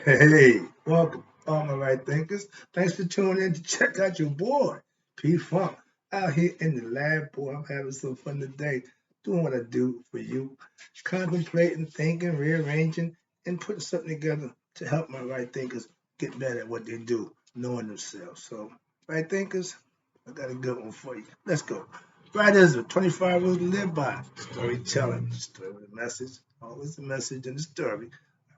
Hey, welcome, all my right thinkers. Thanks for tuning in to check out your boy, P Funk, out here in the lab. Boy, I'm having some fun today, doing what I do for you, contemplating, thinking, rearranging, and putting something together to help my right thinkers get better at what they do, knowing themselves. So, right thinkers, I got a good one for you. Let's go. Right is the 25 rules to live by. Storytelling, story with a message, always a message in the story.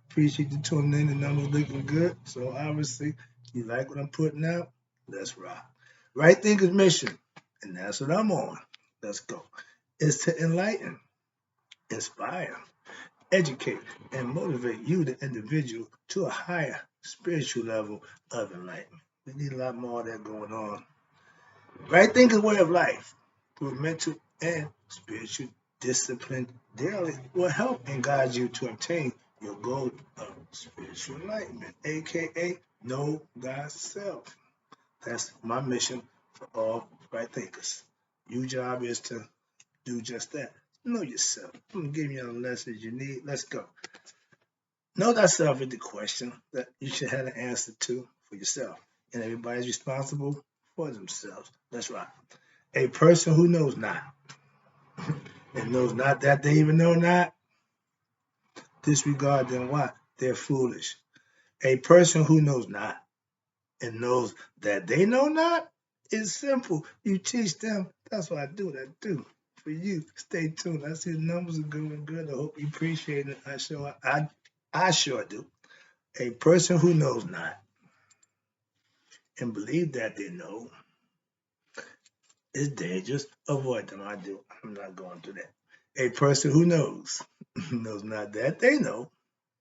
Appreciate you tuning in. The numbers looking good. So obviously, you like what I'm putting out. Let's rock. Right Thinker's mission, and that's what I'm on. Let's go. Is to enlighten, inspire, educate, and motivate you, the individual, to a higher spiritual level of enlightenment. We need a lot more of that going on. Right Thinker's way of life, through mental and spiritual discipline daily, will help and guide you to obtain your goal of spiritual enlightenment, aka know thyself. That's my mission for all right thinkers. Your job is to do just that. Know yourself. I'm gonna give you the lessons you need. Let's go. Know thyself is the question that you should have an answer to for yourself. And everybody's responsible for themselves. That's right. A person who knows not and knows not that they even know not, disregard them. Why? They're foolish. A person who knows not and knows that they know not is simple. You teach them. That's what I do. What I do for you. Stay tuned. I see the numbers are going good. I hope you appreciate it. I sure do. A person who knows not and believe that they know is dangerous. Avoid them. I do. I'm not going through that. A person who knows knows not that they know.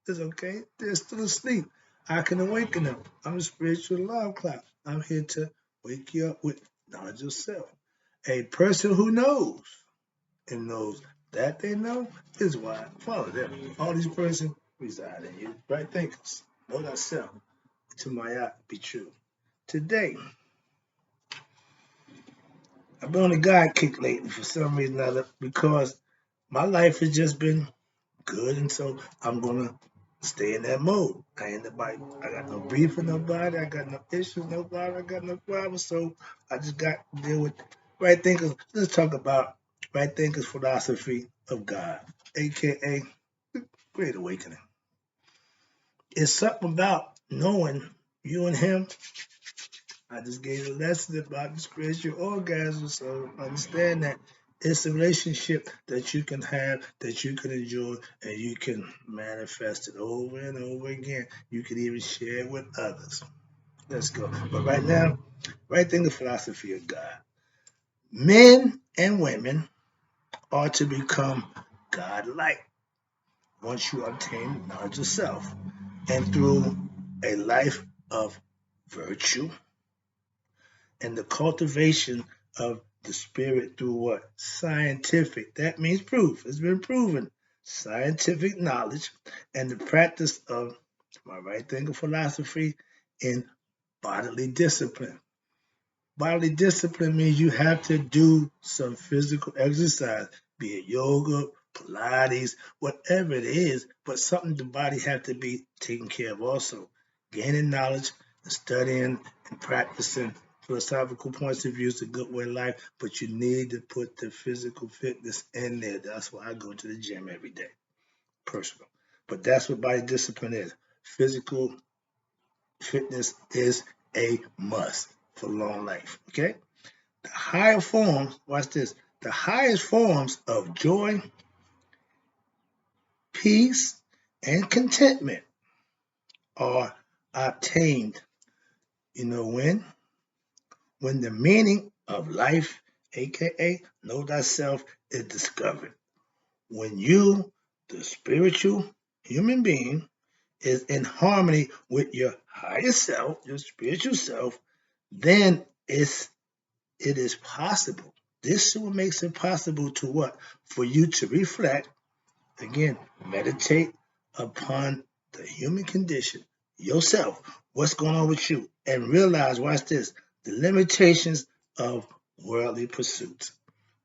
It's okay. They're still asleep. I can awaken them. I'm a spiritual alarm clock. I'm here to wake you up with knowledge of self. A person who knows and knows that they know is why follow them. All these persons reside in you. Right thinkers. Know thyself. To my eye be true. Today, I've been on a God kick lately for some reason or other because my life has just been good, and so I'm gonna stay in that mode. I ain't nobody. I got no beef with nobody. I got no issues with nobody. I got no problems. So I just got to deal with right thinkers. Let's talk about right thinkers philosophy of God, aka Great Awakening. It's something about knowing you and Him. I just gave a lesson about the spiritual orgasm, so understand that it's a relationship that you can have, that you can enjoy, and you can manifest it over and over again. You can even share it with others. Let's go. But right now, right in the philosophy of God, men and women are to become God-like once you obtain knowledge of self, and through a life of virtue and the cultivation of the spirit through what? Scientific. That means proof. It's been proven. Scientific knowledge and the practice of my right thinking philosophy in bodily discipline. Bodily discipline means you have to do some physical exercise, be it yoga, Pilates, whatever it is, but something the body have to be taken care of also. Gaining knowledge and studying and practicing philosophical points of view is a good way of life, but you need to put the physical fitness in there. That's why I go to the gym every day, personal. But that's what body discipline is. Physical fitness is a must for long life. Okay? The higher forms, watch this, the highest forms of joy, peace, and contentment are obtained. You know when? When the meaning of life, aka know thyself, is discovered. When you, the spiritual human being, is in harmony with your higher self, your spiritual self, then it is possible. This is what makes it possible to what? For you to reflect, again, meditate upon the human condition, yourself, what's going on with you, and realize, watch this, the limitations of worldly pursuits.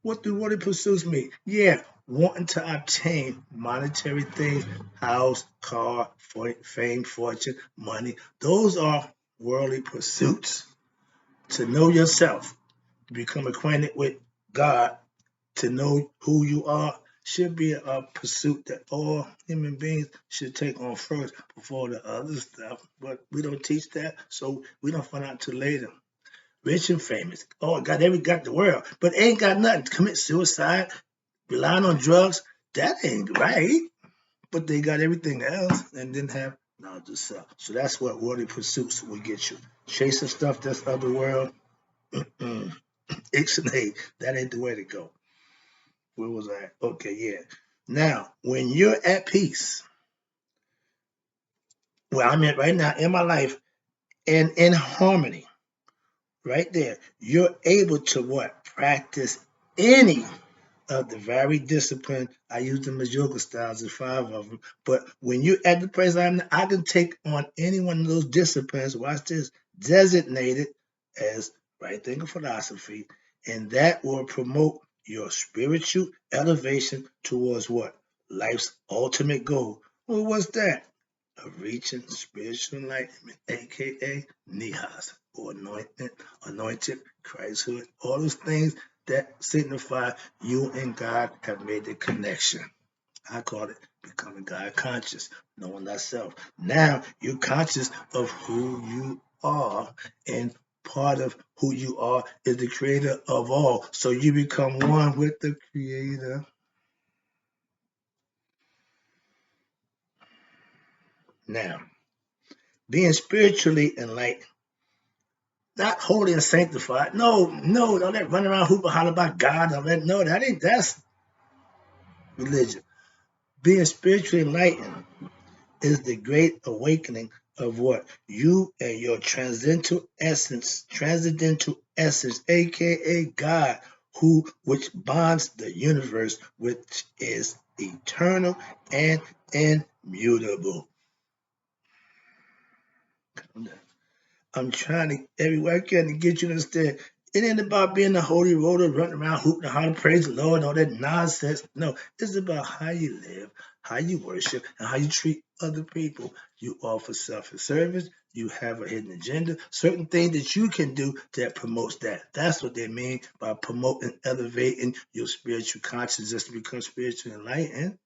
What do worldly pursuits mean? Yeah, wanting to obtain monetary things, house, car, fame, fortune, money. Those are worldly pursuits. To know yourself, to become acquainted with God, to know who you are, should be a pursuit that all human beings should take on first before the other stuff. But we don't teach that, so we don't find out till later. Rich and famous. Oh God, they got the world, but ain't got nothing. Commit suicide, relying on drugs. That ain't right. But they got everything else and didn't have knowledge of self. So that's what worldly pursuits will get you. Chasing stuff that's of the world. Ixnay, that ain't the way to go. Where was I? Okay, yeah. Now, when you're at peace, where I'm at right now in my life, and in harmony, right there, you're able to what? Practice any of the varied discipline. I use them as yoga styles, there's 5 of them. But when you're at the place I can take on any one of those disciplines, watch this, designated as right thinking philosophy, and that will promote your spiritual elevation towards what? Life's ultimate goal. Well, what's that? Of reaching spiritual enlightenment, aka Nihas, or anointed Christhood, all those things that signify you and God have made the connection. I call it becoming God conscious, knowing thyself. Now you're conscious of who you are, and part of who you are is the creator of all. So you become one with the creator. Now, being spiritually enlightened, not holy and sanctified. No, don't let run around hooping holler about God. No, that's religion. Being spiritually enlightened is the great awakening of what? You and your transcendental essence, aka God, which bonds the universe, which is eternal and immutable. I'm trying to everywhere I can to get you to understand. It ain't about being a holy roller running around hooting and hollering, praise the Lord, and all that nonsense. No, it's about how you live, how you worship, and how you treat other people. You offer self-service, you have a hidden agenda, certain things that you can do that promotes that. That's what they mean by promoting, elevating your spiritual consciousness to become spiritually enlightened.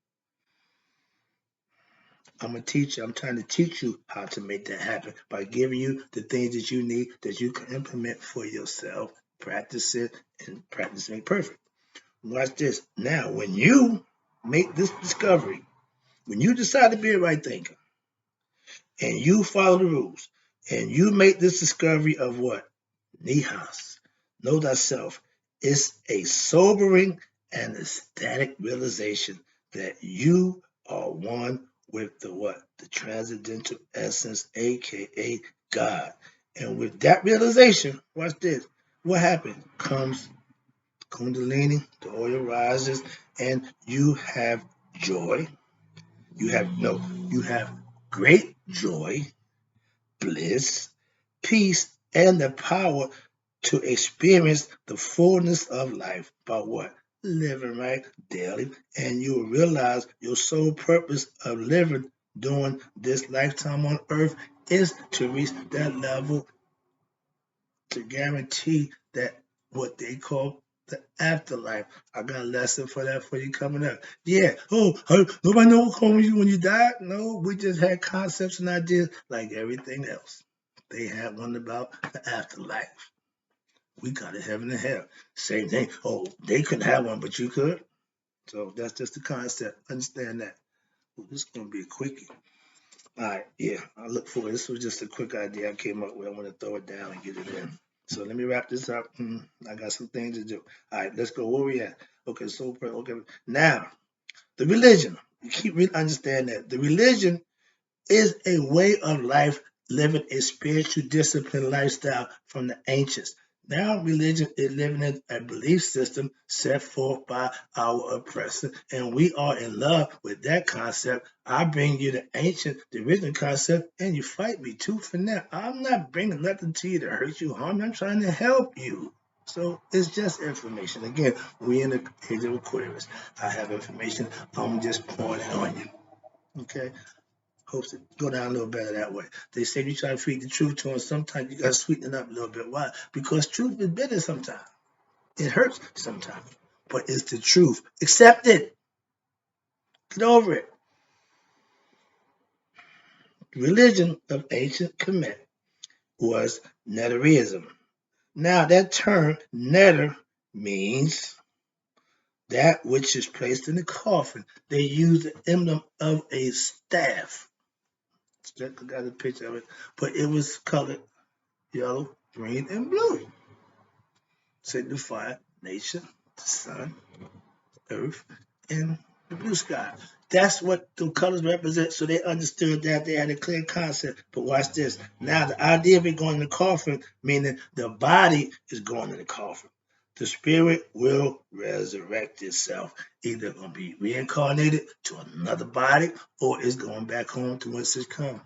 I'm a teacher. I'm trying to teach you how to make that happen by giving you the things that you need that you can implement for yourself. Practice it, and practice make perfect. Watch this. Now, when you make this discovery, when you decide to be a right thinker and you follow the rules and you make this discovery of what? Nihas, know thyself. It's a sobering and ecstatic realization that you are one with the what? The transcendental essence, aka God. And with that realization, watch this. What happened? Comes Kundalini, the oil rises, and you have joy. You have great joy, bliss, peace, and the power to experience the fullness of life by what? Living right daily. And you will realize your sole purpose of living during this lifetime on earth is to reach that level to guarantee that what they call the afterlife. I got a lesson for that for you coming up. Yeah. Oh, nobody know what comes you when you die? No, we just had concepts and ideas like everything else. They had one about the afterlife. We got it heaven and hell. Same thing. Oh, they couldn't have one, but you could. So that's just the concept. Understand that. Well, this is gonna be a quickie. All right, yeah, I look forward. This was just a quick idea I came up with. I want to throw it down and get it in. So let me wrap this up. I got some things to do. All right, let's go. Where we at? Okay, so okay. Now, the religion. You keep really understand that the religion is a way of life, living a spiritual disciplined lifestyle from the ancients. Now, religion is living in a belief system set forth by our oppressor, and we are in love with that concept. I bring you the original concept, and you fight me tooth and nail. I'm not bringing nothing to you to hurt you, harm you. I'm trying to help you. So it's just information. Again, we in the age of Aquarius. I have information. I'm just pouring it on you. Okay? Hopes it go down a little better that way. They say you try to feed the truth to them. Sometimes you got to sweeten it up a little bit. Why? Because truth is bitter sometimes. It hurts sometimes. But it's the truth. Accept it. Get over it. Religion of ancient Kemet was Neterism. Now, that term, neter, means that which is placed in the coffin. They use the emblem of a staff. I got a picture of it, but it was colored yellow, green, and blue. Signify nature, the sun, earth, and the blue sky. That's what the colors represent, so they understood that they had a clear concept. But watch this. Now, the idea of it going in the coffin, meaning the body is going in the coffin. The spirit will resurrect itself. Either going to be reincarnated to another body or it's going back home to whence it's come.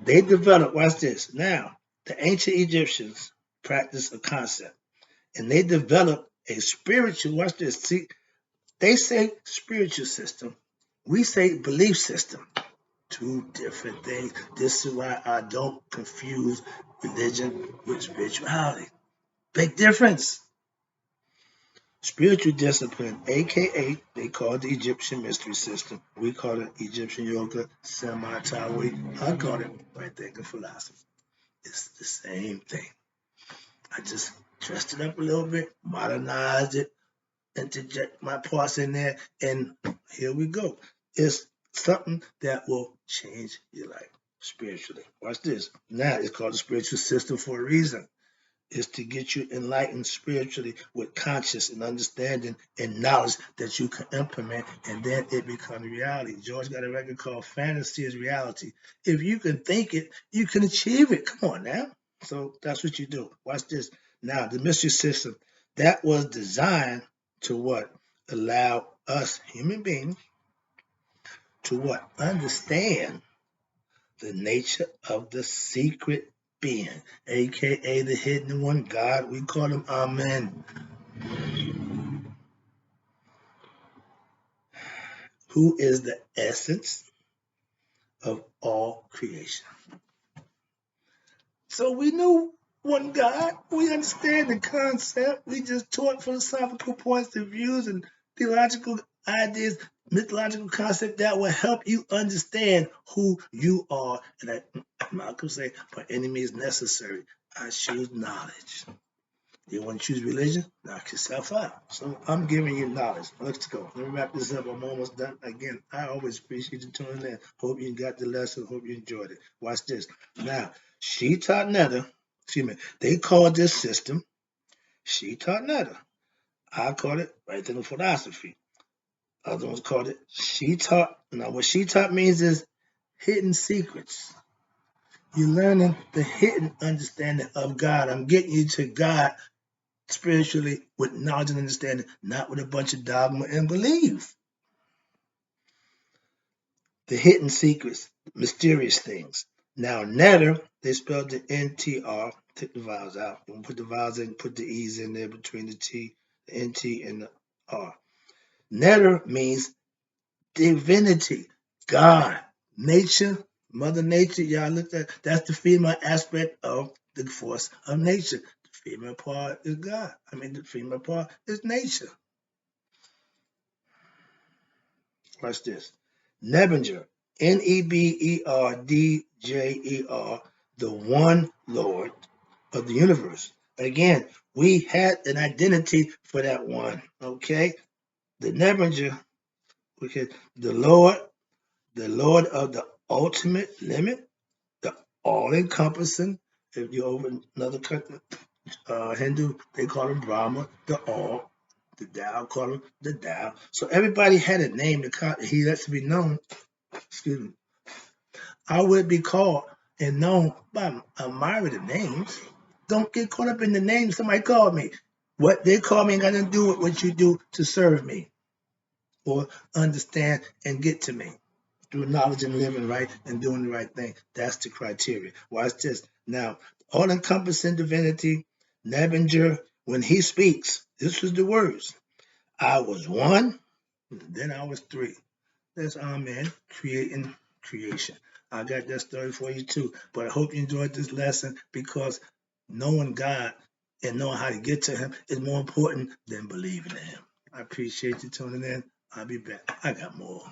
They developed, watch this. Now, the ancient Egyptians practiced a concept and they developed a spiritual, watch this. See, they say spiritual system. We say belief system. Two different things. This is why I don't confuse religion with spirituality. Big difference. Spiritual discipline, aka they call it the Egyptian mystery system. We call it Egyptian yoga, semi-Taoist. I call it right thinking philosophy. It's the same thing. I just dressed it up a little bit, modernized it, interject my parts in there, and here we go. It's something that will change your life spiritually. Watch this. Now it's called the spiritual system for a reason. It's to get you enlightened spiritually with conscious and understanding and knowledge that you can implement, and then it becomes reality. George got a record called Fantasy is Reality. If you can think it, you can achieve it. Come on now. So that's what you do. Watch this. Now, the mystery system, that was designed to what? Allow us human beings to what? Understand the nature of the secret being, aka the hidden one, God. We call him Amen, who is the essence of all creation. So we know one God. We understand the concept. We just taught philosophical points of views and theological ideas, mythological concept that will help you understand who you are. And Malcolm say, by any means necessary, I choose knowledge. You want to choose religion? Knock yourself out. So I'm giving you knowledge. Let's go. Let me wrap this up. I'm almost done. Again, I always appreciate you tuning in. Hope you got the lesson. Hope you enjoyed it. Watch this. Now, she taught Netta. Excuse me. They called this system she taught Netta. I call it right thinking philosophy. Other ones called it she taught. Now, what she taught means is hidden secrets. You're learning the hidden understanding of God. I'm getting you to God spiritually with knowledge and understanding, not with a bunch of dogma and belief. The hidden secrets, mysterious things. Now, netter, they spelled the NTR, take the vowels out. We'll put the vowels in, put the E's in there between the T, the NT, and the R. Netter means divinity, God, nature, Mother Nature. Y'all look at that's the female aspect of the force of nature. The female part is God. The female part is nature. Watch this. Nebinger, Neberdjer, the one Lord of the universe. Again, we had an identity for that one. Okay, the Nebinger, okay, the Lord of the ultimate limit, the all-encompassing. If you're over another country, Hindu, they call him Brahma, the all. The Tao call him the Tao. So everybody had a name. He lets to be known. Excuse me. I would be called and known by a myriad of names. Don't get caught up in the name somebody called me. What they call me ain't got nothing to do with what you do to serve me or understand and get to me through knowledge and living right and doing the right thing. That's the criteria. Watch this. Now, all encompassing divinity, Nebinger, when he speaks, this was the words. I was one, then I was three. That's Amen, creating creation. I got that story for you too. But I hope you enjoyed this lesson because knowing God and knowing how to get to Him is more important than believing in Him. I appreciate you tuning in. I'll be back. I got more.